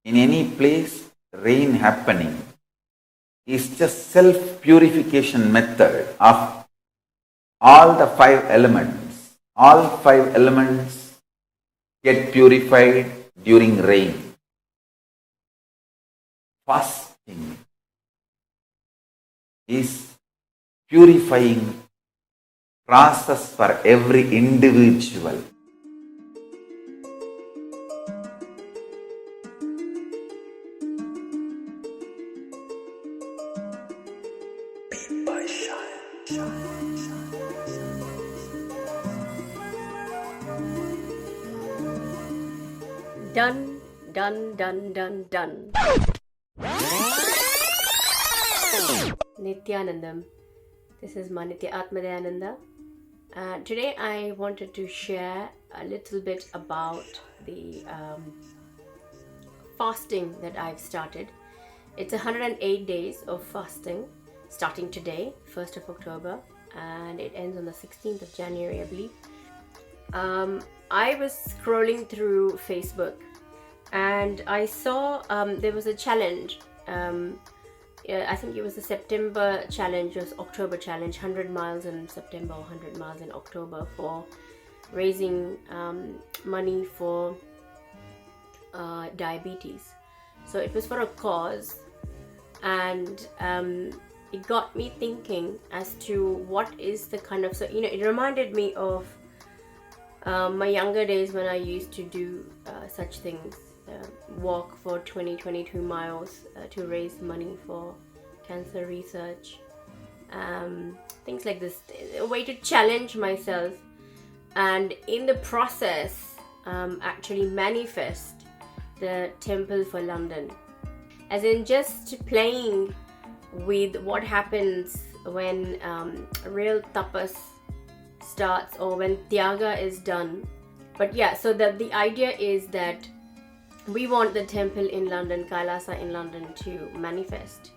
in any place, rain happening is just self-purification method of all the five elements. All five elements get purified during rain. Fasting is purifying process for every individual. Done, done, done, done, done. Nityanandam. This is Manitya Atmadayananda. Today I wanted to share a little bit about the fasting that I've started. It's 108 days of fasting starting today, 1st of October, and it ends on the 16th of January, I believe. I was scrolling through Facebook and I saw there was a challenge. I think it was the September challenge or October challenge, 100 miles in September or 100 miles in October, for raising money for diabetes. So it was for a cause, and it got me thinking as to what is the kind of, it reminded me of my younger days when I used to do such things, walk for 22 miles to raise money for cancer research, things like this, a way to challenge myself and in the process actually manifest the temple for London, as in just playing with what happens when real tapas starts or when Tyaga is done. But yeah, so the idea is that we want the temple in London, Kailasa in London, to manifest.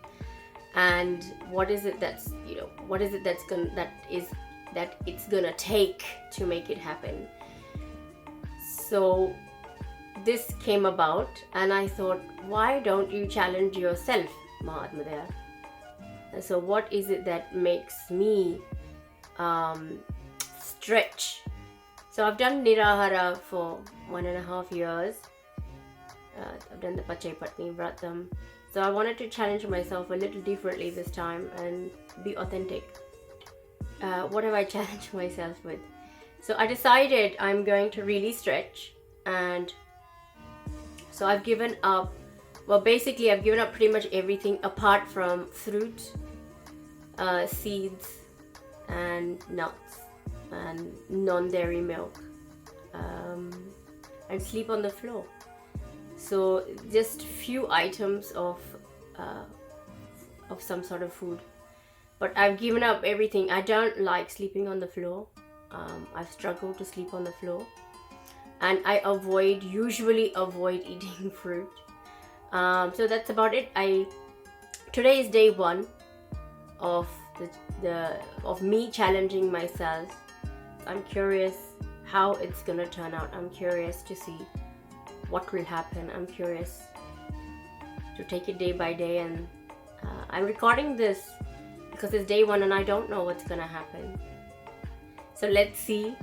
And what is it that's it's gonna take to make it happen? So this came about, and I thought, why don't you challenge yourself, Mahatmadaya? And so what is it that makes me stretch? So I've done Nirahara for 1.5 years. I've done the Pachai Patni Vratam. So I wanted to challenge myself a little differently this time and be authentic. What have I challenged myself with? So I decided I'm going to really stretch, and so I've given up, basically I've given up pretty much everything apart from fruit, seeds and nuts and non-dairy milk, and sleep on the floor. So just few items of some sort of food, but I've given up everything. I don't like sleeping on the floor. I've struggled to sleep on the floor, and I usually avoid eating fruit. So that's about it. Today is day 1 of of me challenging myself. I'm curious how it's gonna turn out. I'm curious to see what will happen. I'm curious to take it day by day, and I'm recording this because it's day 1 and I don't know what's gonna happen. So let's see.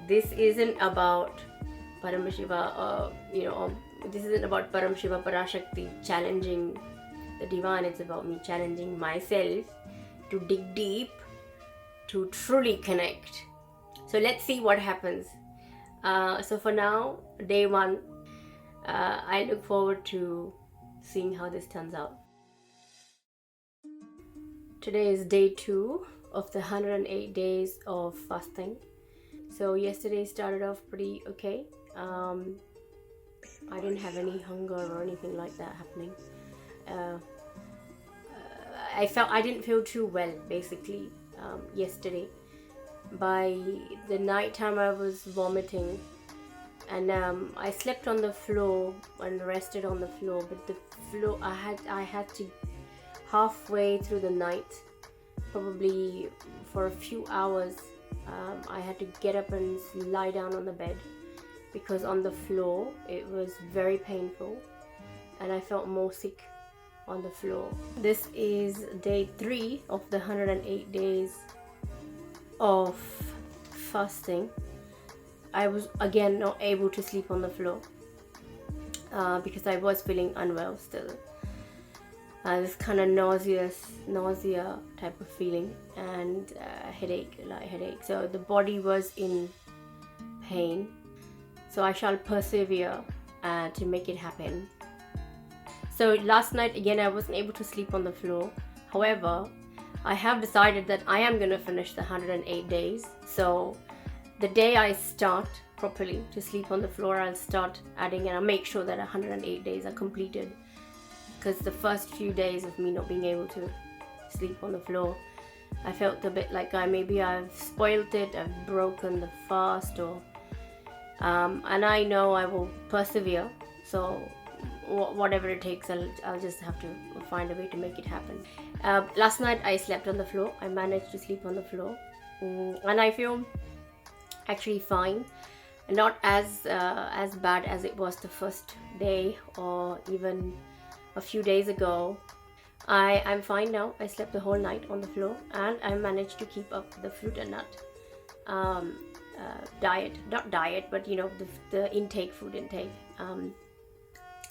This isn't about Paramashiva, this isn't about Paramashiva Parashakti challenging the divine. It's about me challenging myself to dig deep, to truly connect. So let's see what happens. So for now, day 1, I look forward to seeing how this turns out. Today is day 2 of the 108 days of fasting. So yesterday started off pretty okay. I didn't have any hunger or anything like that happening. I didn't feel too well basically yesterday. By the night time I was vomiting, and I slept on the floor and rested on the floor, but the floor I had to, halfway through the night, probably for a few hours, I had to get up and lie down on the bed, because on the floor it was very painful, and I felt more sick on the floor. This is day 3 of the 108 days of fasting. I was again not able to sleep on the floor because I was feeling unwell still. This kind of nausea type of feeling, and light headache. So the body was in pain. So I shall persevere to make it happen. So last night again I wasn't able to sleep on the floor. However, I have decided that I am going to finish the 108 days. So the day I start properly to sleep on the floor, I'll start adding, and I'll make sure that 108 days are completed. Because the first few days of me not being able to sleep on the floor, I felt a bit like I've spoiled it, I've broken the fast, or and I know I will persevere. So whatever it takes, I'll just have to find a way to make it happen. Last night I slept on the floor. I managed to sleep on the floor, and I feel actually fine. Not as bad as it was the first day or even a few days ago. I'm fine now. I slept the whole night on the floor, and I managed to keep up the fruit and nut diet. Not diet, but the food intake.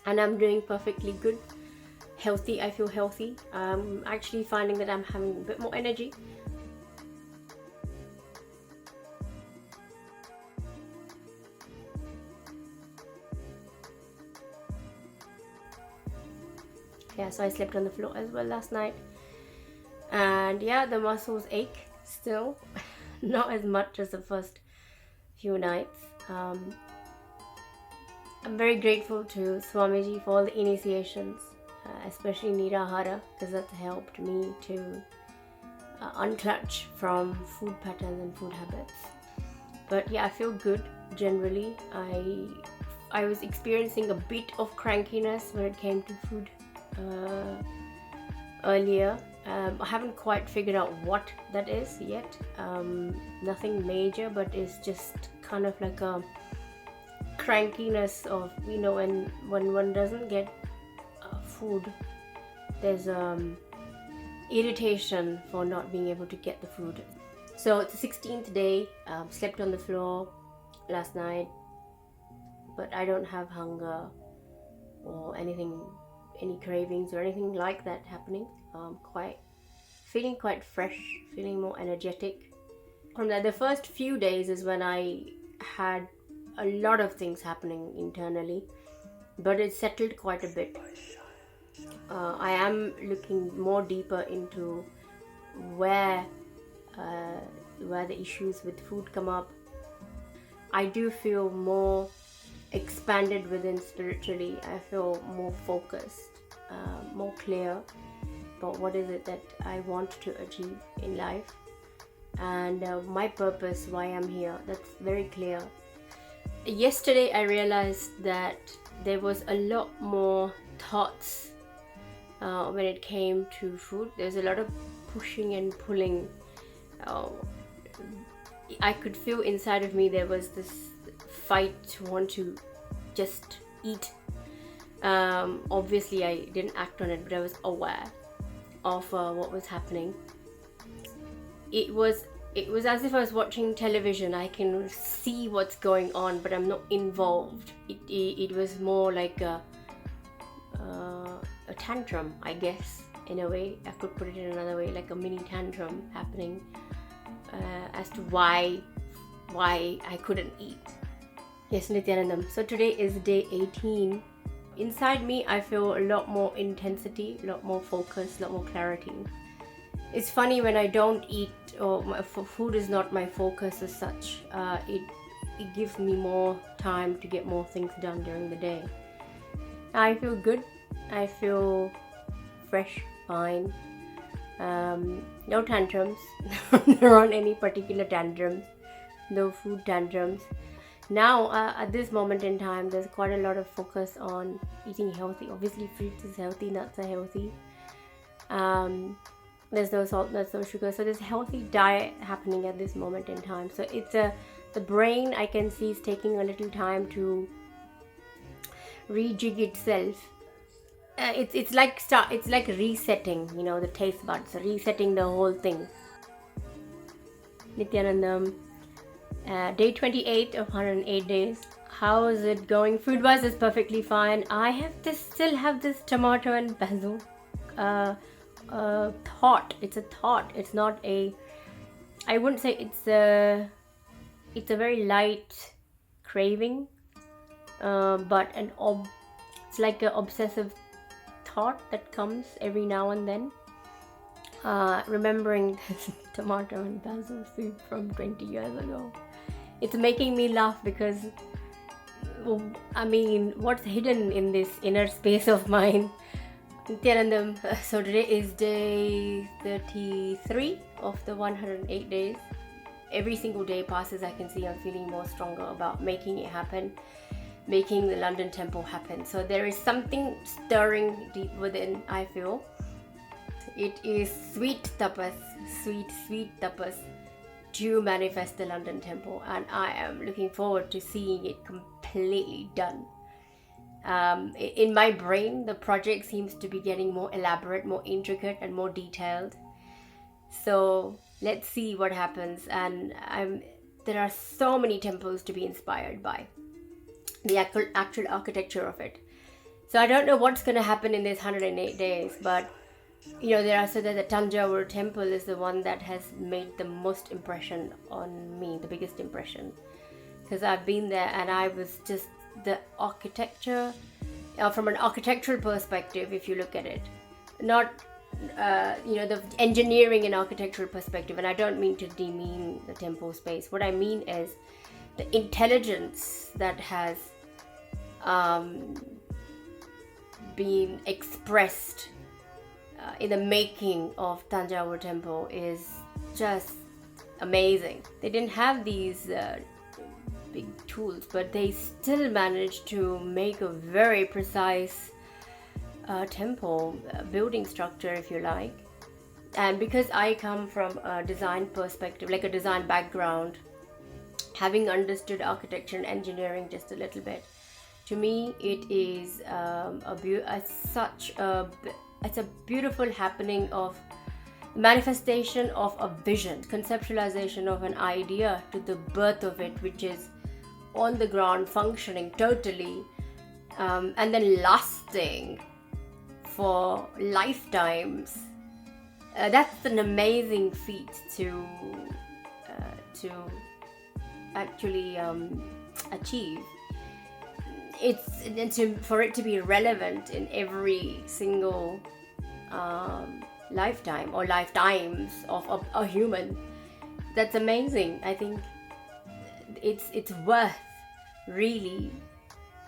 And I'm doing perfectly good. Healthy. I feel healthy. I'm actually finding that I'm having a bit more energy. Yeah, so I slept on the floor as well last night, and yeah, the muscles ache still. Not as much as the first few nights. I'm very grateful to Swamiji for all the initiations, especially Nirahara, because that's helped me to unclutch from food patterns and food habits. But yeah, I feel good generally. I was experiencing a bit of crankiness when it came to food earlier. I haven't quite figured out what that is yet. Nothing major, but it's just kind of like a crankiness of when one doesn't get food, there's irritation for not being able to get the food. So it's the 16th day. Slept on the floor last night, but I don't have hunger or any cravings or anything like that happening. Feeling quite fresh, feeling more energetic. From the first few days is when I had a lot of things happening internally, but it settled quite a bit. I am looking more deeper into where the issues with food come up. I do feel more expanded within spiritually. I feel more focused, more clear about what is it that I want to achieve in life, and my purpose, why I'm here. That's very clear. Yesterday I realized that there was a lot more thoughts when it came to food. There's a lot of pushing and pulling. I could feel inside of me there was this fight to want to just eat. Obviously I didn't act on it, but I was aware of what was happening. It was as if I was watching television. I can see what's going on, but I'm not involved. It was more like a tantrum, I guess, in a way. I could put it in another way, like a mini tantrum happening as to why I couldn't eat. Yes, Nityanandam. So today is day 18. Inside me, I feel a lot more intensity, a lot more focus, a lot more clarity. It's funny when I don't eat, or food is not my focus as such. It gives me more time to get more things done during the day. I feel good. I feel fresh, fine. No tantrums. There aren't any particular tantrums. No food tantrums. Now, at this moment in time, there's quite a lot of focus on eating healthy. Obviously, fruits is healthy, nuts are healthy. There's no salt, there's no sugar. So there's a healthy diet happening at this moment in time. So it's the brain, I can see, is taking a little time to rejig itself it's like resetting, you know, the taste buds, resetting the whole thing. Nityanandam, day 28 of 108 days. How is it going? Food wise, it's perfectly fine. Still have this tomato and basil thought. It's a thought. It's not a. I wouldn't say it's a. It's a very light craving, but it's like an obsessive thought that comes every now and then. Remembering this tomato and basil soup from 20 years ago. It's making me laugh because, I mean, what's hidden in this inner space of mine? Nityanandam, so today is day 33 of the 108 days. Every single day passes, I can see I'm feeling more stronger about making it happen, making the London Temple happen. So there is something stirring deep within, I feel. It is sweet tapas, sweet tapas to manifest the London Temple, and I am looking forward to seeing it completely done. In my brain, the project seems to be getting more elaborate, more intricate, and more detailed. So let's see what happens. And there are so many temples to be inspired by, the actual architecture of it. So I don't know what's going to happen in this 108 days, but you know, the Tanjavur Temple is the one that has made the most impression on me, the biggest impression, because I've been there and I was just the architecture, from an architectural perspective, if you look at it, not the engineering and architectural perspective, and I don't mean to demean the temple space. What I mean is the intelligence that has been expressed in the making of Tanjavur Temple is just amazing. They didn't have these big tools, but they still managed to make a very precise temple, building structure, if you like. And because I come from a design perspective, like a design background, having understood architecture and engineering just a little bit, to me it is it's a beautiful happening of manifestation of a vision, conceptualization of an idea to the birth of it, which is on the ground, functioning totally, and then lasting for lifetimes. That's an amazing feat to actually achieve. For it to be relevant in every single lifetime or lifetimes of a human. That's amazing. I think it's worth really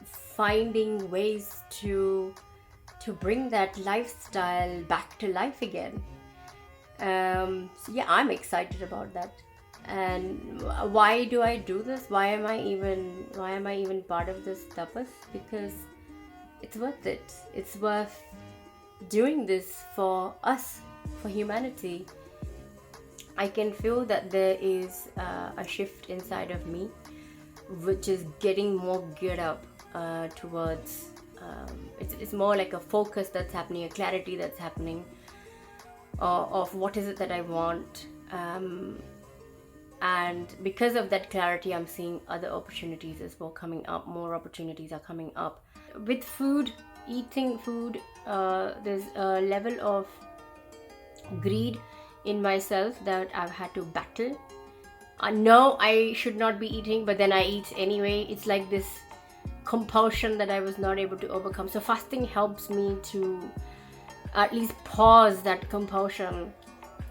finding ways to bring that lifestyle back to life again. So yeah, I'm excited about that. And why do I do this? Why am I even part of this tapas? Because it's worth it. It's worth doing this for us, for humanity. I can feel that there is a shift inside of me, which is getting more geared up towards. It's more like a focus that's happening, a clarity that's happening of what is it that I want. And because of that clarity, I'm seeing other opportunities as well coming up. More opportunities are coming up. With food, eating food, there's a level of greed in myself that I've had to battle. I know I should not be eating, but then I eat anyway. It's like this compulsion that I was not able to overcome. So fasting helps me to at least pause that compulsion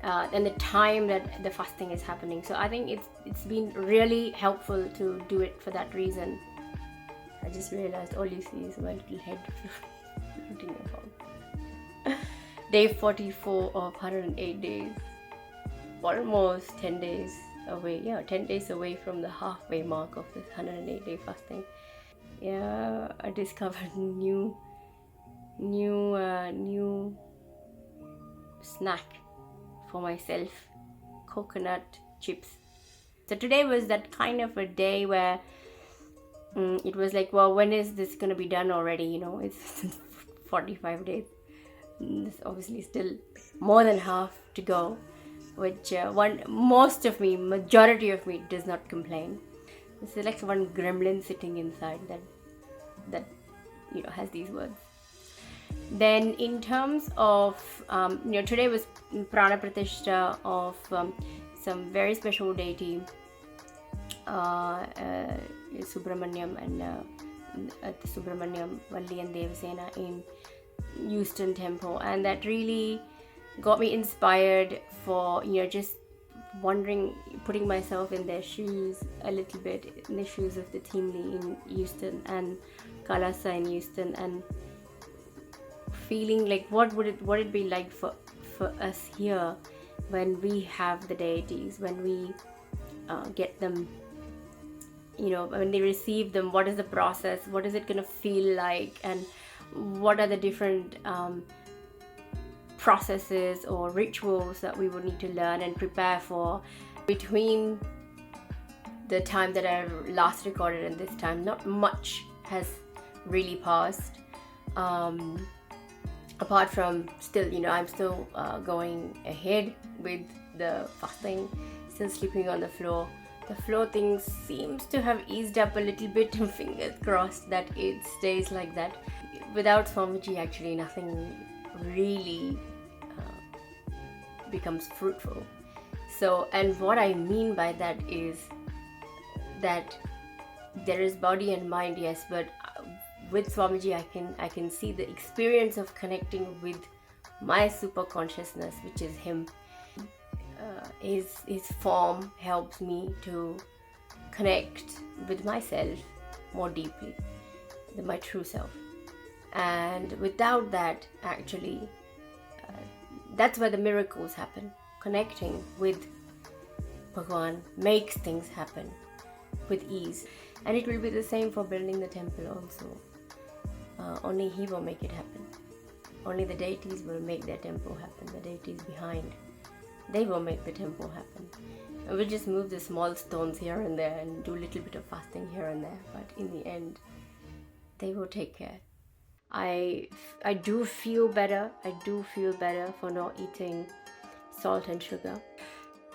and the time that the fasting is happening. So I think it's been really helpful to do it for that reason. I just realized all you see is my little head floating about. Day 44 of 108 days. Almost 10 days away. Yeah, 10 days away from the halfway mark of this 108 day fasting. Yeah, I discovered new snack for myself, coconut chips. So today was that kind of a day where it was like, well, when is this gonna be done already? You know, it's 45 days. There's obviously still more than half to go, which majority of me does not complain. There's like one gremlin sitting inside that has these words. Then in terms of today was Prana Pratishta of some very special deity, Subramanyam, and at the Subramanyam Valli and Devasena in Houston Temple, and that really got me inspired for just wondering, putting myself in their shoes a little bit, in the shoes of the Teamly in Houston and Kailasa in Houston, and feeling like what would it be like for us here when we have the deities, when we get them, when they receive them. What is the process? What is it going to feel like? And what are the different processes or rituals that we would need to learn and prepare for? Between the time that I last recorded and this time, not much has really passed, apart from I'm still going ahead with the fasting, still sleeping on the floor. The floor thing seems to have eased up a little bit, and fingers crossed that it stays like that. Without Swamiji, actually nothing really becomes fruitful. So, and what I mean by that is that there is body and mind, yes, but with Swamiji I can see the experience of connecting with my super consciousness, which is him. His form helps me to connect with myself more deeply, with my true self. And without that, actually, that's where the miracles happen. Connecting with Bhagwan makes things happen with ease. And it will be the same for building the temple also. Only he will make it happen. Only the deities will make their temple happen. The deities behind, they will make the temple happen. And we'll just move the small stones here and there and do a little bit of fasting here and there. But in the end, they will take care. I do feel better. I do feel better for not eating salt and sugar.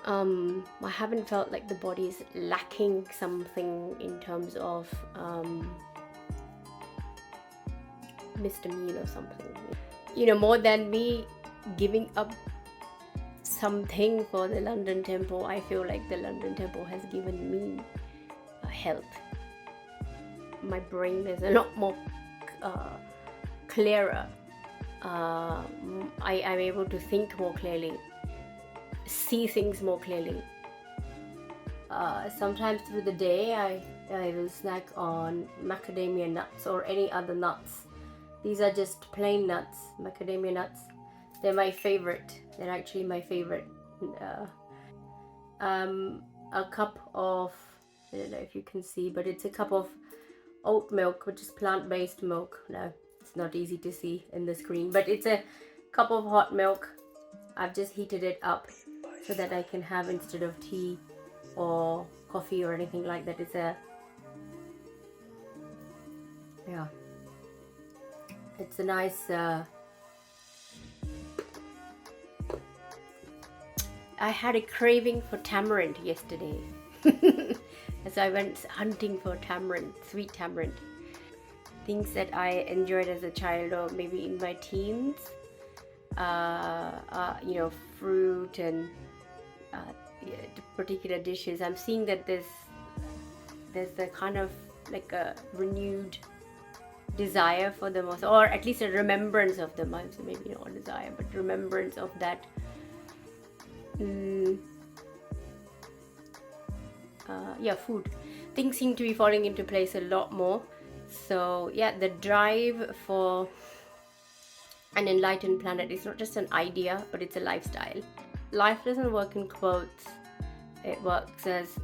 I haven't felt like the body is lacking something in terms of missed a meal or something. More than me giving up something for the London Temple, I feel like the London Temple has given me health. My brain is a lot more clearer. I'm able to think more clearly, see things more clearly. Sometimes through the day I will snack on macadamia nuts or any other nuts. These are just plain nuts, macadamia nuts. They're my favorite. They're actually my favorite. A cup of, I don't know if you can see, but it's a cup of oat milk, which is plant-based milk. No, it's not easy to see in the screen, but it's a cup of hot milk. I've just heated it up so that I can have, instead of tea or coffee or anything like that, it's a nice I had a craving for tamarind yesterday. So I went hunting for tamarind, sweet tamarind. Things that I enjoyed as a child or maybe in my teens. Fruit and particular dishes. I'm seeing that there's a kind of like a renewed desire for them also, or at least a remembrance of them. So maybe not a desire, but remembrance of that. Food. Things seem to be falling into place a lot more. So the drive for an enlightened planet is not just an idea, but it's a lifestyle. Life doesn't work in quotes. It works as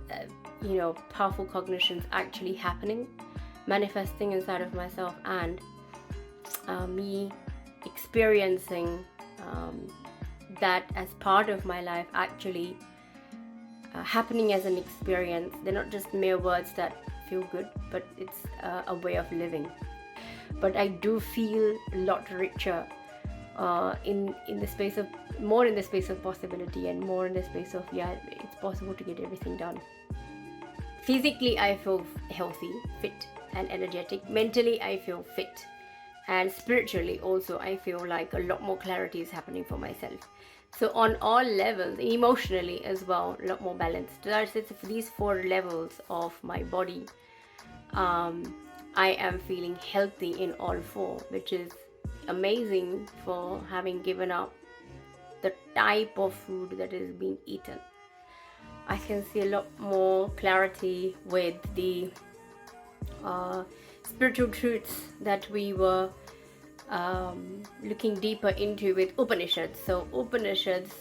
powerful cognitions actually happening, manifesting inside of myself, and me experiencing that as part of my life, actually happening as an experience. They're not just mere words that feel good, but it's a way of living. but I do feel a lot richer in the space of more in the space of possibility, and more in the space of it's possible to get everything done. Physically, I feel healthy, fit, and energetic. Mentally, I feel fit, and spiritually also, I feel like a lot more clarity is happening for myself. So on all levels, emotionally as well, a lot more balanced. That's it. For these 4 levels of my body, I am feeling healthy in all 4, which is amazing for having given up the type of food that is being eaten. I can see a lot more clarity with the spiritual truths that we were looking deeper into with Upanishads. So Upanishads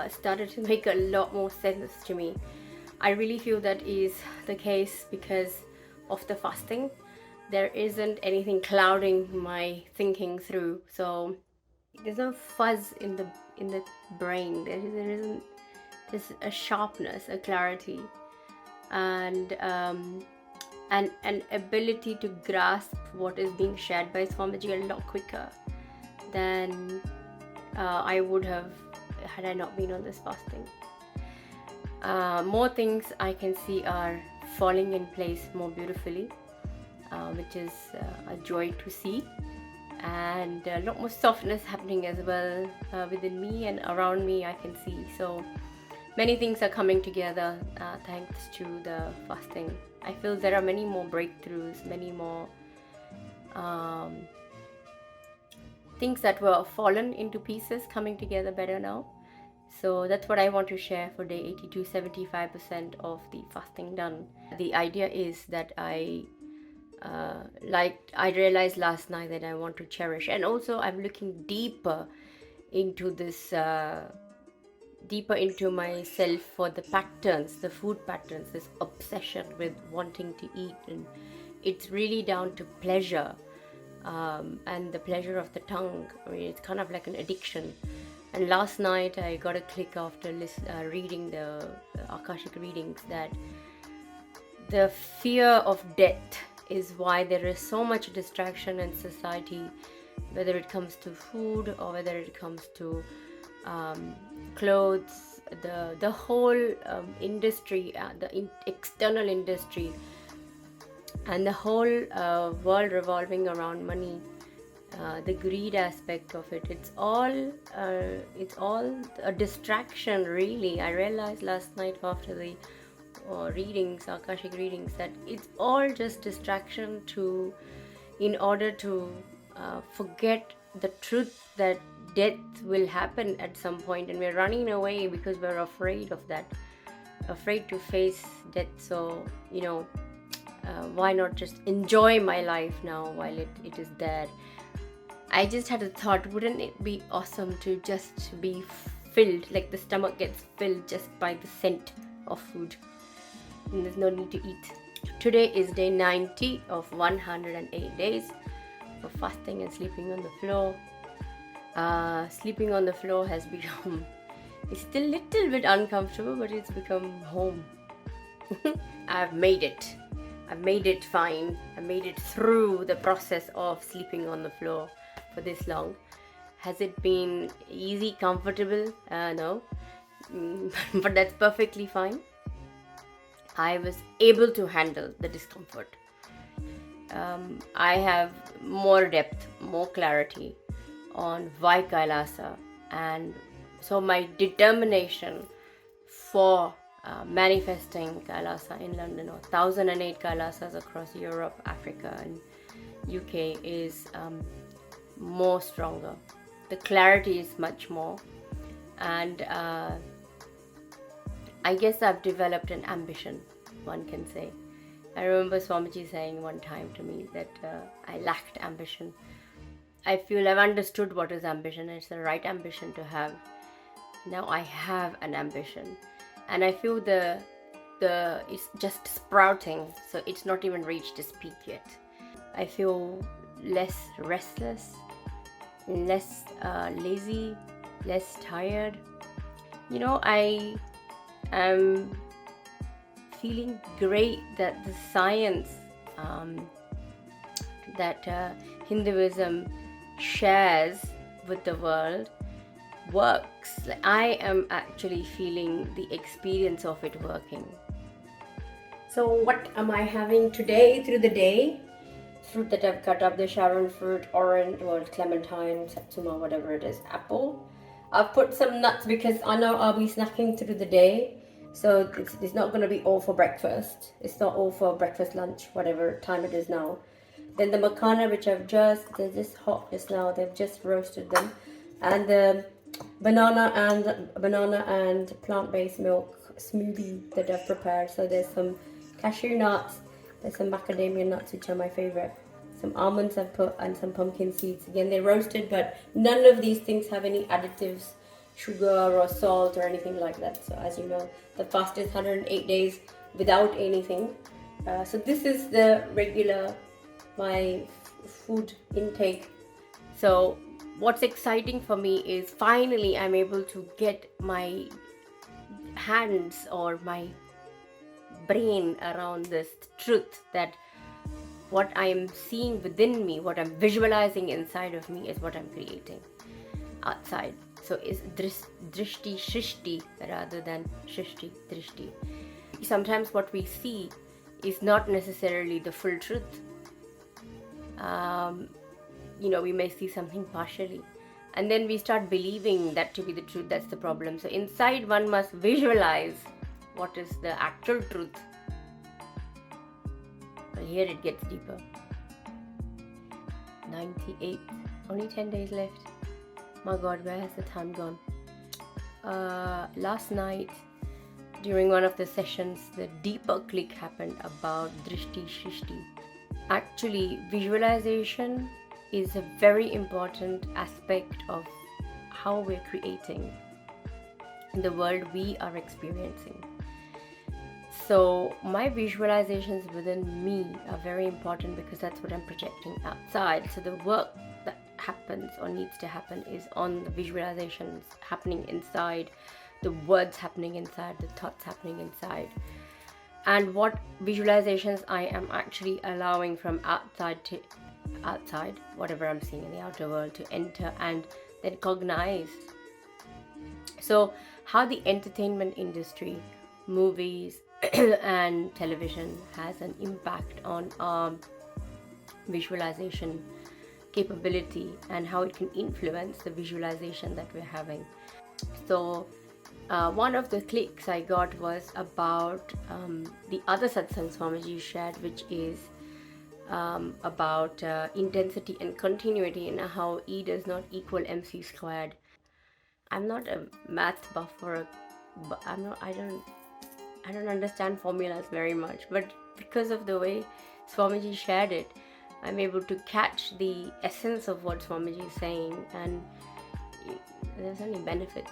started to make a lot more sense to me. I really feel that is the case because of the fasting. There isn't anything clouding my thinking through, so there's no fuzz in the brain. There isn't. There's a sharpness, a clarity, and an ability to grasp what is being shared by Swamiji a lot quicker than I would have had I not been on this fasting. More things I can see are falling in place more beautifully, which is a joy to see, and a lot more softness happening as well within me and around me. I can see so many things are coming together thanks to the fasting. I feel there are many more breakthroughs, many more things that were fallen into pieces coming together better now. So that's what I want to share for day 82, 75% of the fasting done. The idea is that I realized last night that I want to cherish, and also I'm looking deeper into this deeper into myself for the patterns, the food patterns, this obsession with wanting to eat, and it's really down to pleasure and the pleasure of the tongue. I mean, it's kind of like an addiction. And last night I got a click after reading the Akashic readings that the fear of death is why there is so much distraction in society, whether it comes to food or whether it comes to clothes, the whole industry, external industry, and the whole world revolving around money, the greed aspect of it. It's all a distraction, really. I realized last night after the readings, Akashic readings, that it's all just distraction in order to forget the truth that death will happen at some point, and we're running away because we're afraid of that, afraid to face death. So why not just enjoy my life now while it is there? I just had a thought, wouldn't it be awesome to just be filled, like the stomach gets filled just by the scent of food, and there's no need to eat. Today is day 90 of 108 days of fasting and sleeping on the floor. Sleeping on the floor has become, it's still a little bit uncomfortable, but it's become home. I've made it fine. I made it through the process of sleeping on the floor for this long. Has it been easy, comfortable? No. But that's perfectly fine. I was able to handle the discomfort. I have more depth, more clarity on why Kailasa, and so my determination for manifesting Kailasa in London, or 1008 Kailasas across Europe, Africa, and UK is more stronger. The clarity is much more, and I guess I've developed an ambition, one can say. I remember Swamiji saying one time to me that I lacked ambition. I feel I've understood what is ambition. It's the right ambition to have. Now I have an ambition, and I feel the it's just sprouting, so it's not even reached its peak yet. I feel less restless, less lazy, less tired. I am feeling great that the science that Hinduism shares with the world works. Like, I am actually feeling the experience of it working. So what am I having today through the day? Fruit that I've cut up, the Sharon fruit, orange, or clementine, satsuma, whatever it is, apple. I've put some nuts because I know I'll be snacking through the day. So it's not going to be all for breakfast. It's not all for breakfast, lunch, whatever time it is now. Then the makana, which they're just hot just now. They've just roasted them. And the banana and plant-based milk smoothie that I've prepared. So there's some cashew nuts, there's some macadamia nuts, which are my favorite. Some almonds I've put, and some pumpkin seeds. Again, they're roasted, but none of these things have any additives, sugar or salt or anything like that. So as you know, the fast is 108 days without anything. So this is the regular, my food intake. So what's exciting for me is finally I'm able to get my hands or my brain around this truth that what I am seeing within me, what I'm visualizing inside of me is what I'm creating outside. So it's drishti shrishti rather than shrishti drishti. Sometimes what we see is not necessarily the full truth. We may see something partially, and then we start believing that to be the truth. That's the problem. So inside one must visualize what is the actual truth. But here it gets deeper. 98, only 10 days left. My God, where has the time gone? Last night, during one of the sessions, the deeper click happened about drishti shrishti. Actually, visualization is a very important aspect of how we're creating the world we are experiencing. So my visualizations within me are very important because that's what I'm projecting outside. So the work that happens or needs to happen is on the visualizations happening inside, the words happening inside, the thoughts happening inside. And what visualizations I am actually allowing from outside, whatever I'm seeing in the outer world, to enter and then cognize. So how the entertainment industry, movies and television has an impact on our visualization capability and how it can influence the visualization that we're having. So one of the clicks I got was about the other satsang Swamiji shared, which is about intensity and continuity, and how E does not equal MC squared. I'm not a math buff but I don't understand formulas very much, but because of the way Swamiji shared it, I'm able to catch the essence of what Swamiji is saying, and there's only benefits.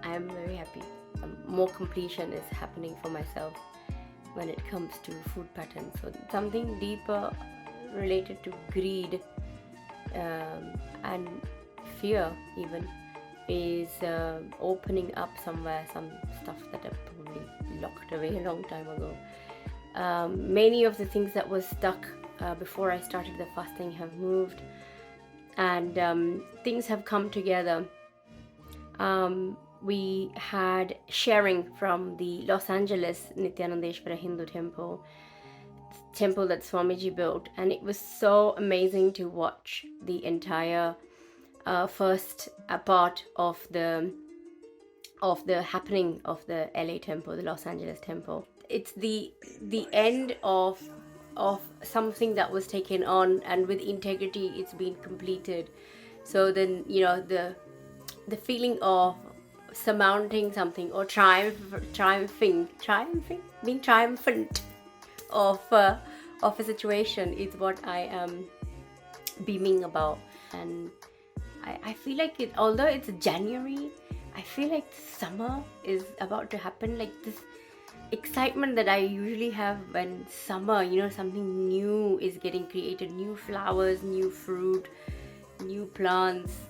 I am very happy. More completion is happening for myself when it comes to food patterns. So something deeper related to greed and fear even is opening up somewhere, some stuff that I've probably locked away a long time ago. Many of the things that was stuck before I started the fasting have moved, and things have come together. We had sharing from the Los Angeles Nityanandeshwara Hindu temple that Swamiji built, and it was so amazing to watch the entire first part of the happening of the LA temple, the Los Angeles temple. It's the end of something that was taken on, and with integrity it's been completed. So then the feeling of surmounting something or being triumphant of a situation is what I am beaming about. And I feel like although it's January, I feel like summer is about to happen. Like this excitement that I usually have when summer, something new is getting created, new flowers, new fruit, new plants,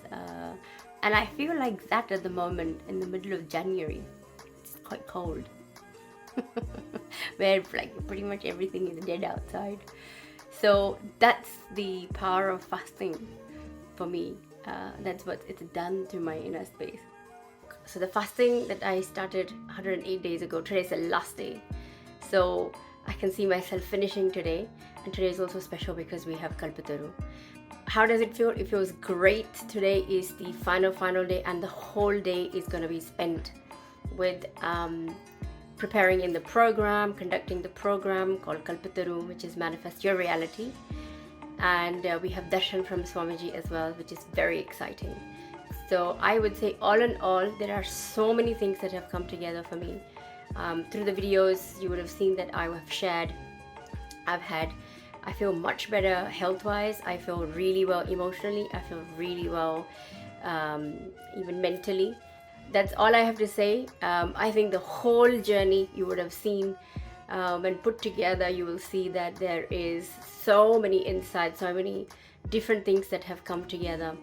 and I feel like that at the moment in the middle of January. It's quite cold where like pretty much everything is dead outside. So that's the power of fasting for me. That's what it's done to my inner space. So the fasting that I started 108 days ago, today is the last day. So I can see myself finishing today. And today is also special because we have Kalpataru. How does it feel? It feels great. Today is the final day, and the whole day is going to be spent with preparing in the program, conducting the program called Kalpataru, which is Manifest Your Reality. And we have darshan from Swamiji as well, which is very exciting. So I would say all in all, there are so many things that have come together for me. Through the videos, you would have seen that I have shared. I feel much better health-wise. I feel really well emotionally. I feel really well even mentally. That's all I have to say. I think the whole journey you would have seen when put together, you will see that there is so many insights, so many different things that have come together.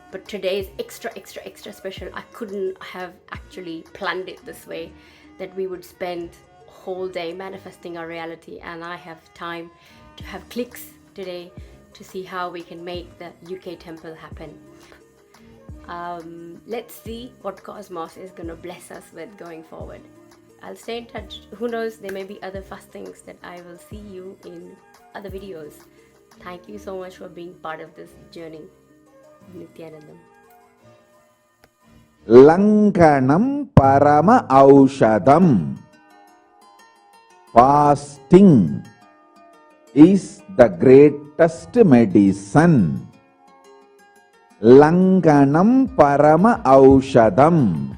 But today is extra special. I couldn't have actually planned it this way, that we would spend a whole day manifesting our reality, and I have time to have clicks today to see how we can make the UK temple happen. Let's see what Cosmos is going to bless us with going forward. I'll stay in touch. Who knows, there may be other fastings that I will see you in other videos. Thank you so much for being part of this journey. Nityanandam. Lankanam Parama Aushadam. Fasting is the greatest medicine. Lankanam Parama Aushadam.